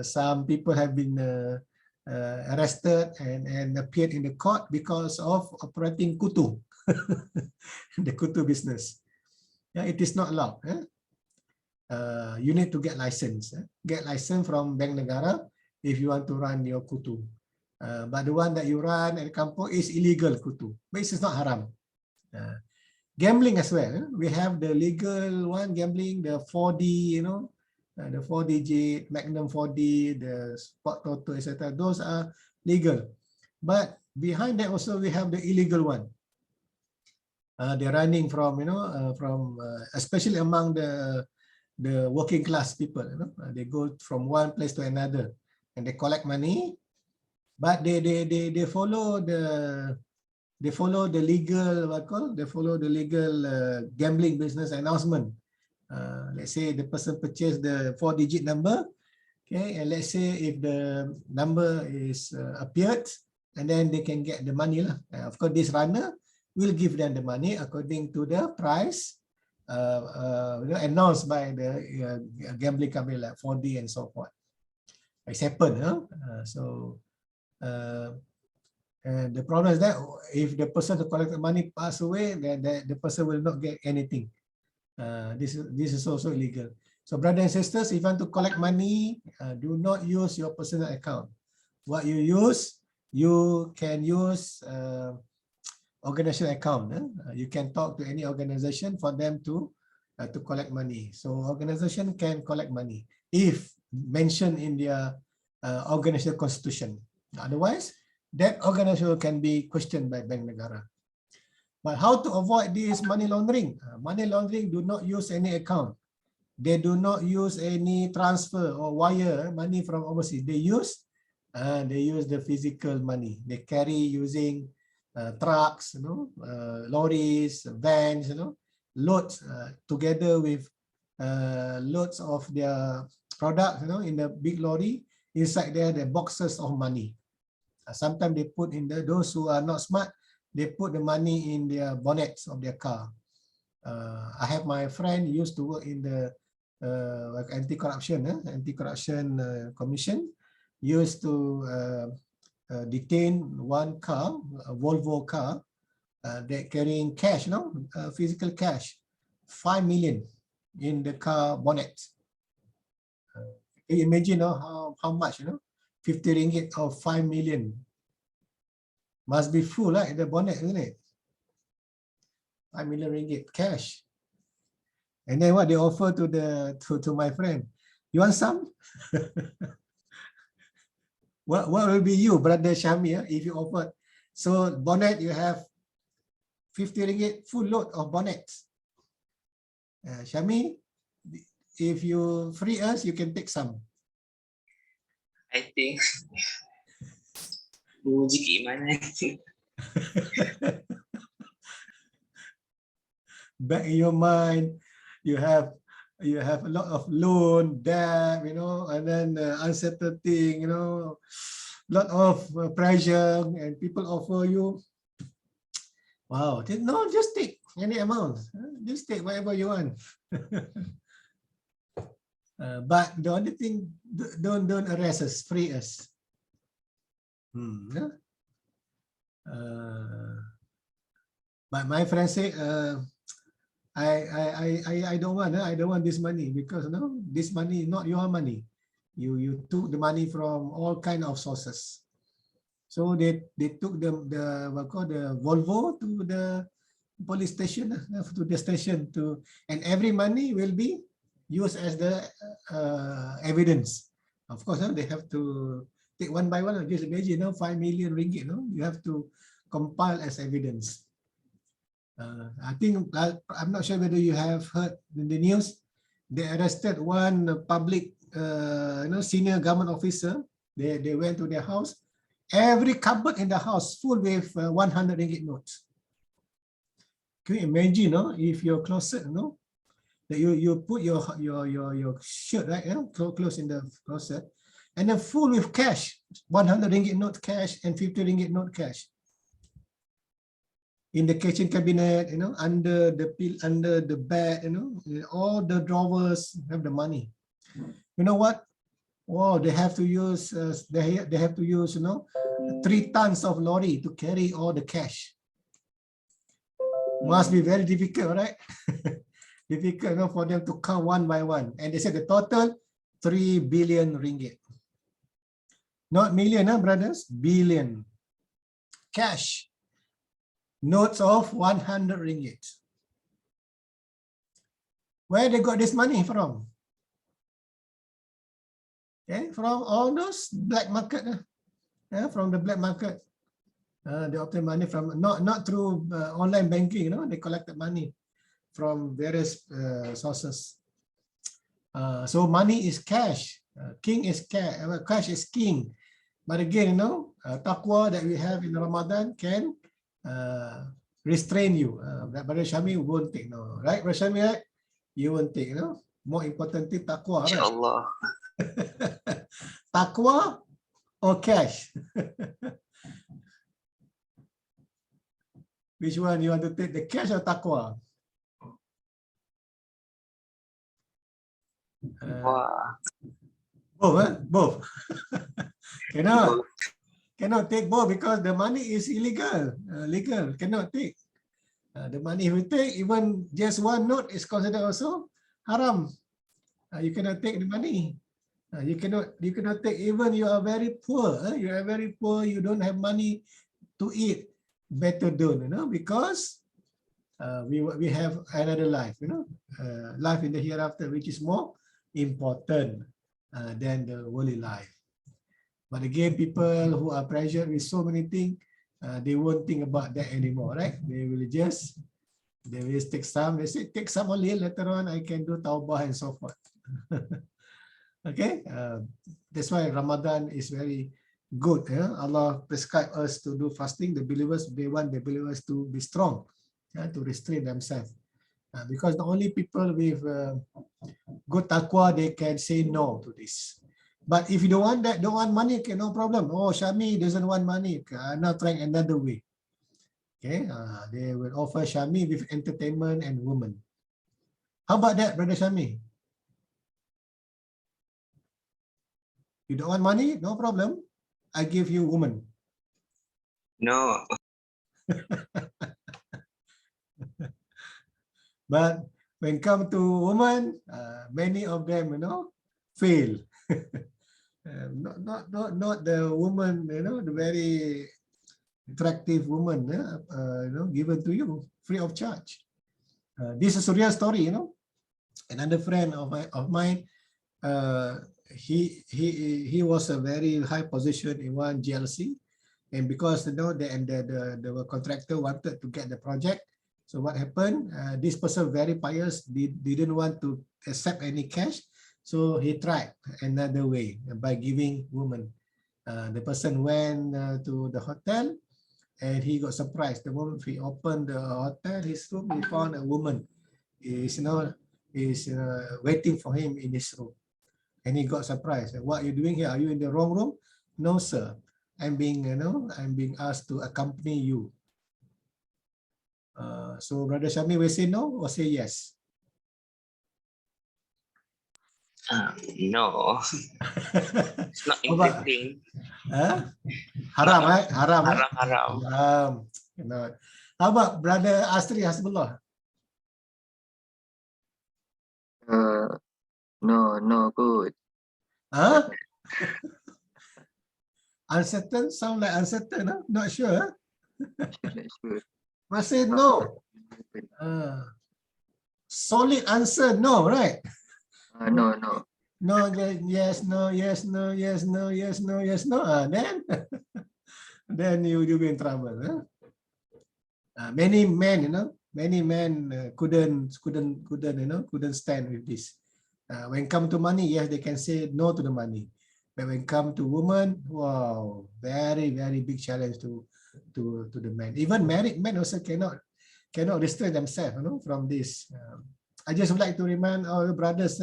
Some people have been arrested and appeared in the court because of operating kutu, the kutu business. It is not allowed. You need to get license. Get license from bank negara if you want to run your kutu. But the one that you run at the kampung is illegal kutu, but it's not haram. Gambling as well. We have the legal one, gambling, the 4D, the 4-digit, Magnum 4D, the Spot Toto, etc. Those are legal. But behind that also we have the illegal one. They're running from, especially among the working class people. They go from one place to another and they collect money, but they follow the legal gambling business announcement. Let's say the person purchased the 4-digit number, okay, and let's say if the number is appeared, and then they can get the money lah. Of course, this runner will give them the money according to the price announced by the gambling company like 4D and so forth. It's happened. And the problem is that if the person who collected money pass away, then the person will not get anything. This is also illegal. So brothers and sisters, if you want to collect money, do not use your personal account. What you use, you can use organization account. You can talk to any organization for them to collect money. So organization can collect money if mentioned in their organizational constitution. Otherwise, that organization can be questioned by Bank Negara. But how to avoid this money laundering? Money laundering do not use any account. They do not use any transfer or wire money from overseas. They use They use the physical money. They carry using trucks, lorries, vans, loads together with loads of their products, in the big lorry. Inside there, the boxes of money. Sometimes they put in those who are not smart, they put the money in their bonnets of their car. I have my friend used to work in the anti-corruption commission, used to detain one car, a Volvo car, that carrying cash, physical cash, 5 million in the car bonnet. Can you imagine how much, 50 ringgit or 5 million? Must be full, right? The bonnet, isn't it? 5 million ringgit cash. And then what they offer to my friend? You want some? What will be you, brother Shami, if you offer? So bonnet, you have 50 ringgit full load of bonnets. Shami, if you free us, you can take some. I think menguji keimanan. Back in your mind, you have a lot of loan, debt, and then uncertainty, lot of pressure, and people offer you, wow, no, just take any amount, just take whatever you want. But the only thing, don't arrest us, free us. But my friend say, I don't want this money, because this money is not your money. You took the money from all kind of sources. So they took the Volvo to the police station, and every money will be used as the evidence. Of course, they have to take one by one. Just imagine, 5 million ringgit, you have to compile as evidence. I think, I'm not sure whether you have heard in the news, they arrested one public, senior government officer. They went to their house. Every cupboard in the house full with 100 ringgit notes. Can you imagine, if your closet, that you put your shirt, right, close in the closet, and then full with cash, 100 ringgit note cash and 50 ringgit note cash. In the kitchen cabinet, under the bed, all the drawers have the money. You know what? Wow, they have to use 3 tons of lorry to carry all the cash. Must be very difficult, right? Difficult, for them to count one by one. And they said the total 3 billion ringgit. Not million, brothers, billion. Cash. Notes of 100 ringgit. Where they got this money from? Okay, from all those black market. From the black market. They obtain money from, not through online banking, they collected money from various sources. So money is cash. King is cash. Cash is king. But again, taqwa that we have in Ramadan can restrain you. Brother Shami won't take, right? Brother Shami, right? You won't take, More important thing, taqwa, right? InsyaAllah. Taqwa or cash? Which one you want to take, the cash or taqwa? Both, both. Cannot take both, because the money is illegal, legal, cannot take. The money if you take, even just one note is considered also haram. You cannot take the money. You cannot take, even you are very poor. You are very poor, you don't have money to eat. Better don't, because we have another life, life in the hereafter, which is more important than the worldly life. But again, people who are pressured with so many things, they won't think about that anymore, right? They will just take some. They say, take some only, later on I can do tawbah and so forth. Okay, that's why Ramadan is very good. Allah prescribed us to do fasting. The believers, they want the believers to be strong, to restrain themselves. Because the only people with good taqwa, they can say no to this. But if you don't want that, don't want money, okay, no problem. Oh, Shami doesn't want money. Okay, I'm now trying another way. Okay, they will offer Shami with entertainment and women. How about that, Brother Shami? You don't want money? No problem. I give you woman. No. But when come to women, many of them, fail. Not the woman, the very attractive woman, given to you free of charge. This is a real story, Another friend of mine, he was a very high position in one GLC, and because the contractor wanted to get the project. So what happened? This person very pious, didn't want to accept any cash, so he tried another way by giving woman. The person went to the hotel, and he got surprised. The moment he opened the hotel, his room, he found a woman is waiting for him in his room, and he got surprised. What are you doing here? Are you in the wrong room? No, sir. I'm being asked to accompany you. So Brother Shami will say no or say yes? No. It's not interesting. Haram, right? Haram, right? Haram. How about Brother Astri Hasbullah? No good. Huh? Uncertain? Sound like uncertain, huh? Not sure. Sure. Must say no. Solid answer, no, right? No. No, yes, no, yes, no, yes, no, yes, no, yes, no. Then you'll be in trouble. Huh? Many men, couldn't stand with this. When come to money, yes, they can say no to the money. But when come to women, wow, very, very big challenge to the men. Even married men also cannot restrain themselves, from this. I just would like to remind our brothers,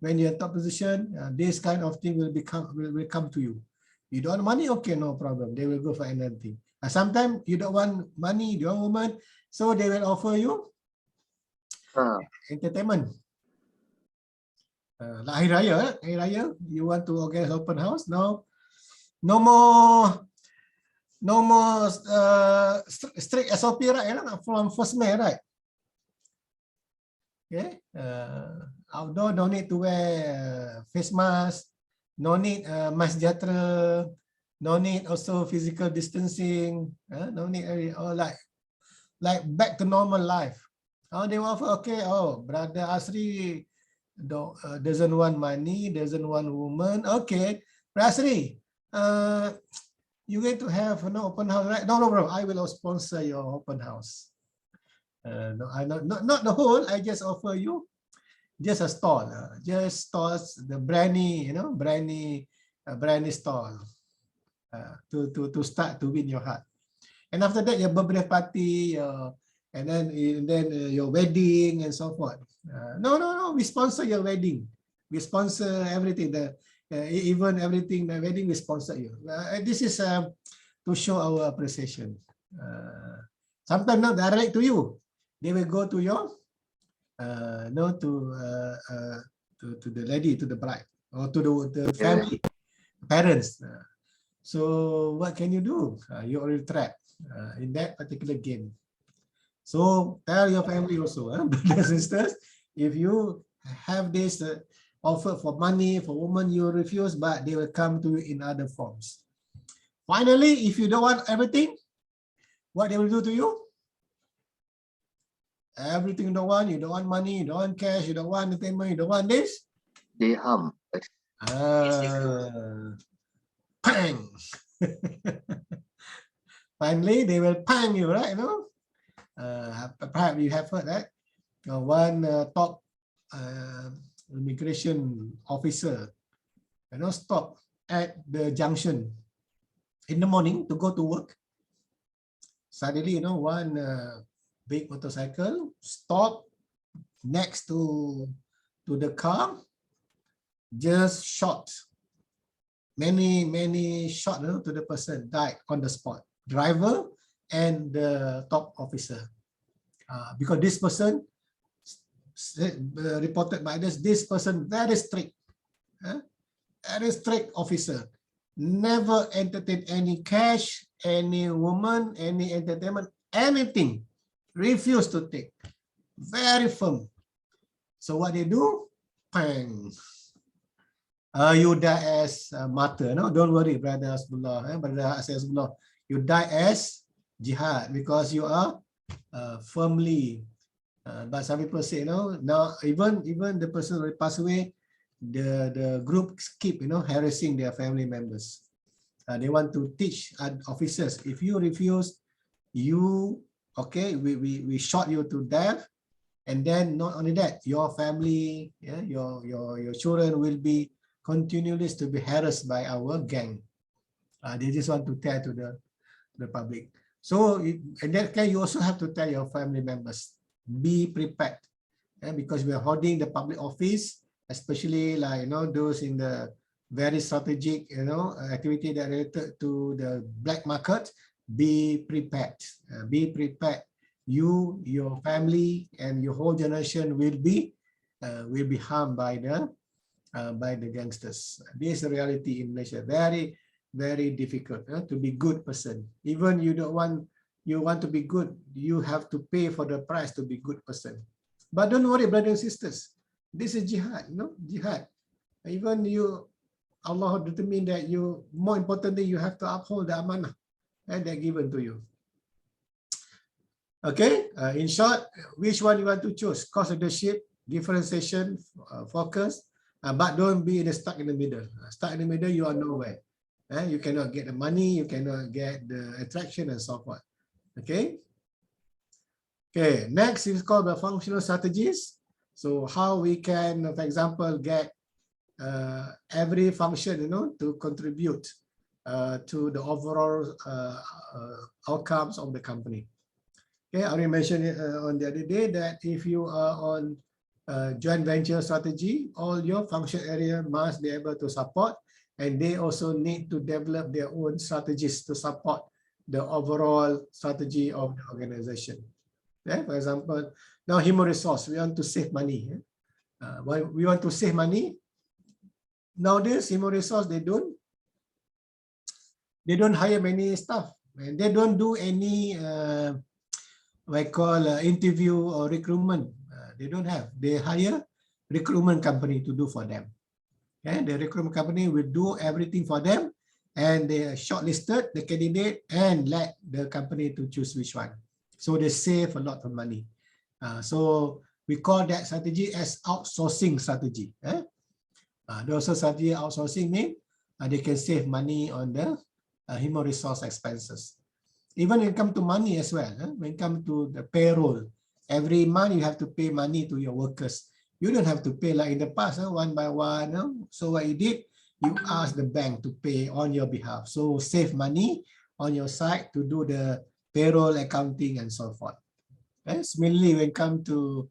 when you're in top position, this kind of thing will come to you. You don't want money, okay, no problem. They will go for another thing. Sometimes you don't want money, you don't want woman, so they will offer you entertainment. Like Hari Raya, you want to organize open house? No more strict SOP, right? From 1st May, right? Okay. Outdoor, no need to wear face mask, no need mask jatra, no need also physical distancing, no need like back to normal life. They offer, okay, Brother Asri doesn't want money, doesn't want woman. Okay, Brother Asri, you're going to have an open house, right? No, bro, I will sponsor your open house. No, not the whole. I just offer you just a stall, just stalls, the brandy stall, to start to win your heart. And after that, your birthday party, and then your wedding and so forth. No, we sponsor your wedding. We sponsor everything. Even everything, the wedding, we sponsor you. This is to show our appreciation. Sometimes not direct to you. They will go to your, to the lady, to the bride, or to the family, parents. So what can you do? You already trapped in that particular game. So tell your family also, brothers and sisters, if you have this offer for money, for women, you refuse, but they will come to you in other forms. Finally, if you don't want everything, what they will do to you? Everything you don't want money, you don't want cash, you don't want entertainment, you don't want this. They harm us. Pang. Finally, they will pang you, right? Perhaps you have heard that one top immigration officer, stop at the junction in the morning to go to work. Suddenly, one big motorcycle stop next to the car, just shot. Many shot to the person, died on the spot. Driver and the top officer. Because this person reported by this person very strict. Very strict officer. Never entertain any cash, any woman, any entertainment, anything. Refuse to take. Very firm. So what they do? Bang. You die as a martyr. No, don't worry, brother Hasbullah. Brother Hasbullah, you die as jihad because you are firmly. But some people say, now even the person who passed away, the group keep harassing their family members. They want to teach officers, if you refuse, we shot you to death, and then not only that, your family, your children will be continually to be harassed by our gang. They just want to tell to the public. So in that case, you also have to tell your family members, be prepared, because we are holding the public office, especially like those in the very strategic activity that related to the black market. Be prepared. Be prepared. You, your family, and your whole generation will be harmed by the gangsters. This is the reality in Malaysia. Very, very difficult to be good person. Even you want to be good, you have to pay for the price to be good person. But don't worry, brothers and sisters. This is jihad, jihad. Even you, Allah determined that you, more importantly, you have to uphold the amanah that given to you. Okay, in short, which one you want to choose? Cost leadership, differentiation, focus, but don't be stuck in the middle. Stuck in the middle, you are nowhere. You cannot get the money, you cannot get the attraction and so forth. Okay. Okay, next is called the functional strategies. So how we can, for example, get every function, to contribute to the overall outcomes of the company. Okay, I already mentioned it on the other day that if you are on joint venture strategy, all your function area must be able to support, and they also need to develop their own strategies to support the overall strategy of the organization. Okay, for example, now human resource, we want to save money. We want to save money. Nowadays, human resource, they don't hire many staff, and they don't do any what I call interview or recruitment. They don't have. They hire recruitment company to do for them. Okay? The recruitment company will do everything for them, and they shortlisted the candidate and let the company to choose which one. So they save a lot of money. So we call that strategy as outsourcing strategy. The also strategy outsourcing means they can save money on the human resource expenses. Even when it comes to money as well, when it comes to the payroll, every month you have to pay money to your workers. You don't have to pay like in the past, one by one. So what you did, you ask the bank to pay on your behalf. So save money on your side to do the payroll, accounting, and so forth. Similarly, when it comes to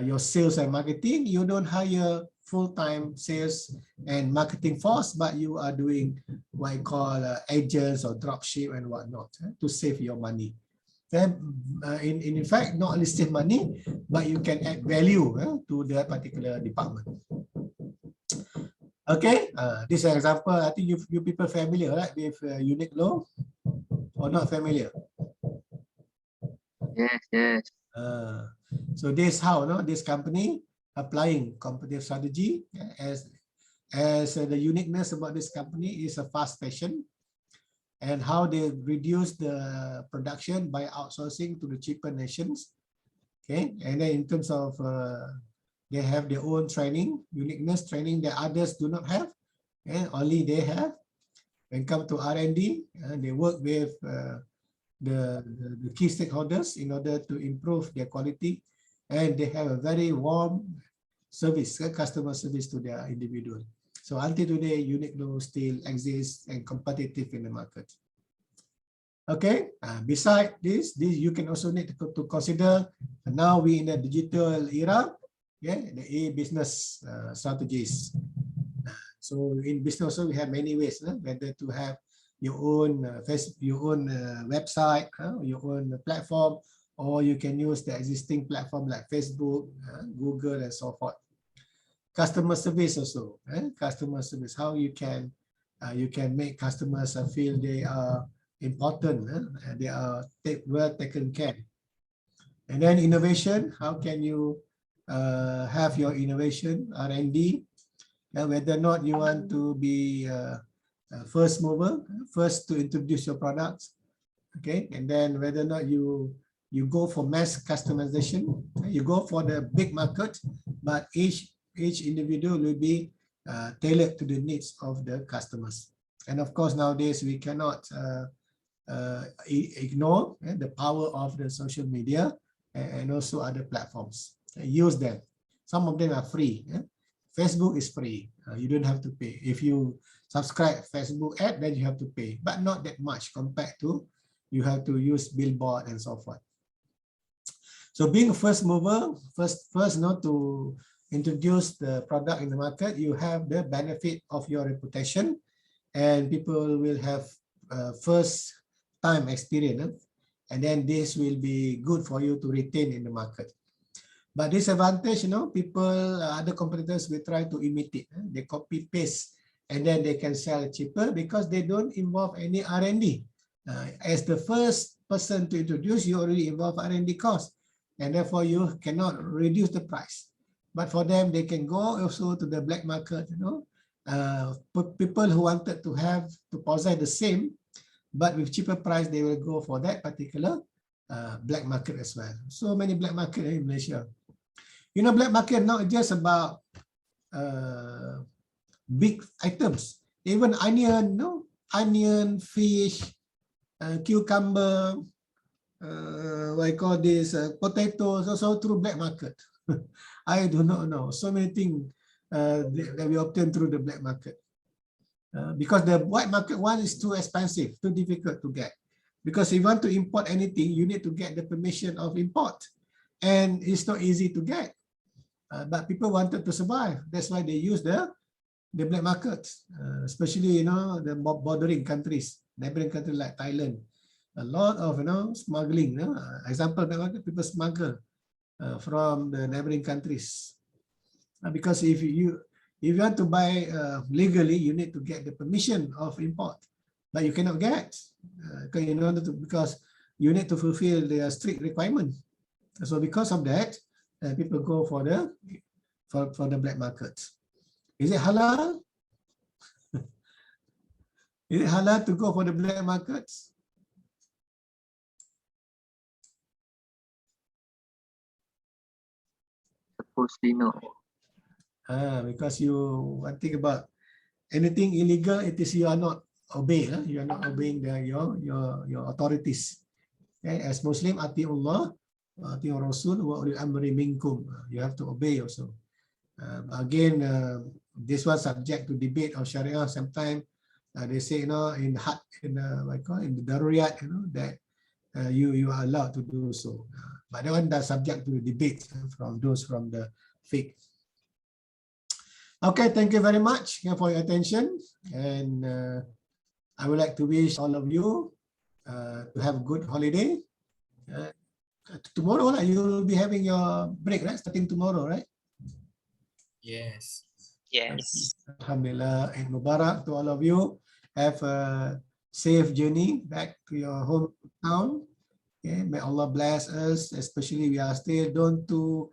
your sales and marketing, you don't hire full-time sales and marketing force, but you are doing what I call agents or dropship and whatnot to save your money. Then, in fact, not only save money, but you can add value to the particular department. Okay, this is an example. I think you people familiar, right, with Uniqlo or not familiar? Yes. So this is how this company applying competitive strategy as the uniqueness about this company is a fast fashion, and how they reduce the production by outsourcing to the cheaper nations. Okay, and then in terms of they have their own training, uniqueness training that others do not have, and only they have. When it comes to R&D, they work with the key stakeholders in order to improve their quality, and they have a very warm service, customer service to their individual. So until today, Uniqlo still exists and competitive in the market. Okay, beside this you can also need to consider, now we in a digital era, yeah, the e-business strategies. So in business also we have many ways, whether to have your own website, your own platform, or you can use the existing platform like Facebook, Google, and so forth. Customer service also, customer service, how you can make customers feel they are important, they are well taken care. And then innovation, how can you have your innovation R&D, whether or not you want to be first mover, first to introduce your products, okay, and then whether or not you go for mass customization, you go for the big market, but each individual will be tailored to the needs of the customers. And of course, nowadays we cannot ignore the power of the social media and also other platforms. Use them. Some of them are free. Facebook is free. You don't have to pay. If you subscribe Facebook ad, then you have to pay, but not that much compared to you have to use billboard and so forth. So being a first mover, first not to introduce the product in the market, you have the benefit of your reputation, and people will have first time experience, and then this will be good for you to retain in the market. But disadvantage, people, other competitors will try to imitate. They copy paste, and then they can sell cheaper because they don't involve any R&D. As the first person to introduce, you already involve R&D cost, and therefore you cannot reduce the price. But for them, they can go also to the black market. People who wanted to possess the same, but with cheaper price, they will go for that particular black market as well. So many black market in Malaysia. Black market not just about big items. Even onion, fish, cucumber, what I call this, potatoes, also through black market. I do not know. So many things that we obtain through the black market. Because the white market one is too expensive, too difficult to get. Because if you want to import anything, you need to get the permission of import. And it's not easy to get. But people wanted to survive. That's why they use the black market, especially, the bordering countries, neighboring countries like Thailand. A lot of, smuggling. Example, black market, people smuggle from the neighboring countries. Because if you want to buy legally, you need to get the permission of import, but you cannot get because you need to fulfill the strict requirement. So because of that, people go for the black market. Is it halal? Is it halal to go for the black markets? Supposedly no. Because one thing about anything illegal, it is you are not obeying. You are not obeying your authorities. Okay? As Muslim, ati'ullah, ati'ur Rasul, wa ulil amri minkum. You have to obey also. Again, this was subject to debate of Sharia. Sometimes they say, in the daruriyat, that you are allowed to do so. But that one is subject to debate from those from the faith. Okay, thank you very much for your attention, and I would like to wish all of you to have a good holiday. Tomorrow, you will be having your break, right? Starting tomorrow, right? Yes. Yes. Alhamdulillah, and Mubarak to all of you. Have a safe journey back to your hometown. Okay, may Allah bless us, especially we are still too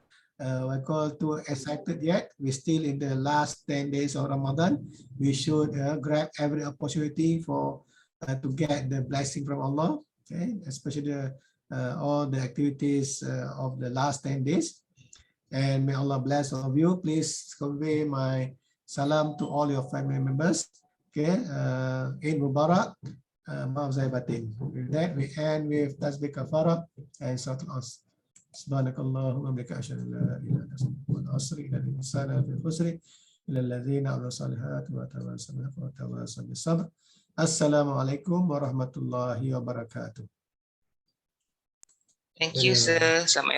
excited yet. We're still in the last 10 days of Ramadan. We should grab every opportunity to get the blessing from Allah. Okay, especially all the activities of the last 10 days. And may Allah bless all of you. Please convey my salam to all your family members. Okay, Eid Mubarak. Maaf zahir batin. With that, we end with Tasbih Kafarah and Suratul Asr. Subhanakallahumma wa bihamdika asyhadu an la ilaha illa anta astaghfiruka wa atubu ilaik. ilal ladzina amilus solihati wa tawassaw bil haqqi wa tawassaw bis sabr. Assalamualaikum warahmatullahi wabarakatuh. Thank you, sir. Selamat